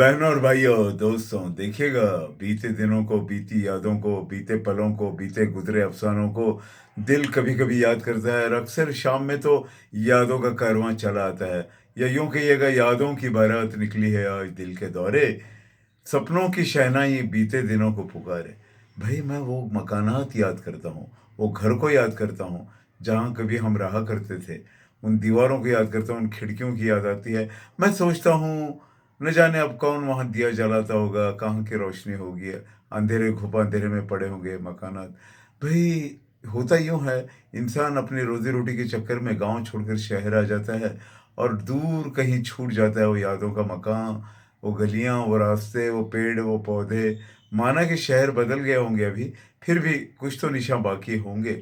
बहनों और भाइयों, दोस्तों, देखिएगा, बीते दिनों को, बीती यादों को, बीते पलों को, बीते गुजरे अफसानों को दिल कभी कभी याद करता है और अक्सर शाम में तो यादों का कारवां चला आता है। या यूं कहिएगा, यादों की बारात निकली है आज दिल के दौरे। सपनों की शहनाई बीते दिनों को पुकारे। भाई, मैं वो मकानात याद करता हूँ, वो घर को याद करता हूँ जहाँ कभी हम रहा करते थे। उन दीवारों को याद करता हूँ, उन खिड़कियों की याद आती है। मैं सोचता हूँ, न जाने अब कौन वहाँ दिया जलाता होगा, कहाँ की रोशनी होगी। अंधेरे घुपा अंधेरे में पड़े होंगे मकानात। भाई, होता यूँ है, इंसान अपनी रोजी रोटी के चक्कर में गांव छोड़कर शहर आ जाता है और दूर कहीं छूट जाता है वो यादों का मकान, वो गलियां, वो रास्ते, वो पेड़, वो पौधे। माना कि शहर बदल गए होंगे अभी, फिर भी कुछ तो निशान बाकी होंगे।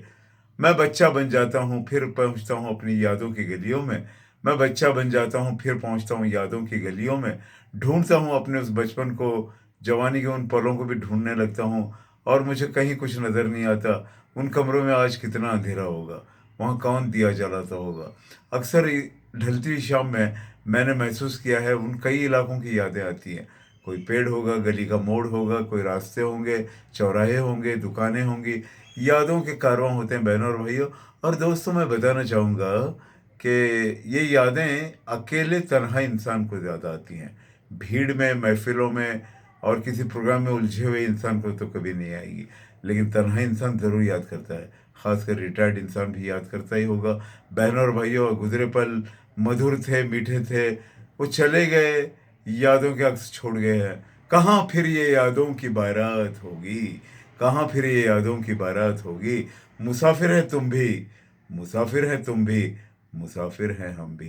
मैं बच्चा बन जाता हूँ, फिर पहुँचता हूँ अपनी यादों की गलियों में। मैं बच्चा बन जाता हूँ, फिर पहुँचता हूँ यादों की गलियों में। ढूँढता हूँ अपने उस बचपन को, जवानी के उन पलों को भी ढूँढने लगता हूँ। और मुझे कहीं कुछ नज़र नहीं आता। उन कमरों में आज कितना अंधेरा होगा, वहाँ कौन दिया जलाता होगा। अक्सर ढलती हुई शाम में मैंने महसूस किया है, उन कई इलाकों की यादें आती हैं। कोई पेड़ होगा, गली का मोड़ होगा, कोई रास्ते होंगे, चौराहे होंगे, दुकानें होंगी। यादों के कारवां होते हैं बहनों और भाइयों। और दोस्तों, मैं बताना चाहूँगा कि ये यादें अकेले तन्हा इंसान को ज़्यादा आती हैं। भीड़ में, महफिलों में और किसी प्रोग्राम में उलझे हुए इंसान को तो कभी नहीं आएगी। लेकिन तन्हा इंसान ज़रूर याद करता है। खासकर रिटायर्ड इंसान भी याद करता ही होगा। बहनों और भाइयों, गुजरे पल मधुर थे, मीठे थे। वो चले गए, यादों के अक्स छोड़ गए हैं। कहाँ फिर ये यादों की बारात होगी? कहाँ फिर ये यादों की बारात होगी? मुसाफिर है तुम भी, मुसाफिर है तुम भी, मुसाफिर हैं हम भी।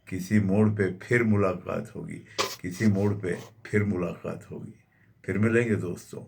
किसी मोड़ पे फिर मुलाकात होगी, किसी मोड़ पे फिर मुलाकात होगी। फिर मिलेंगे दोस्तों।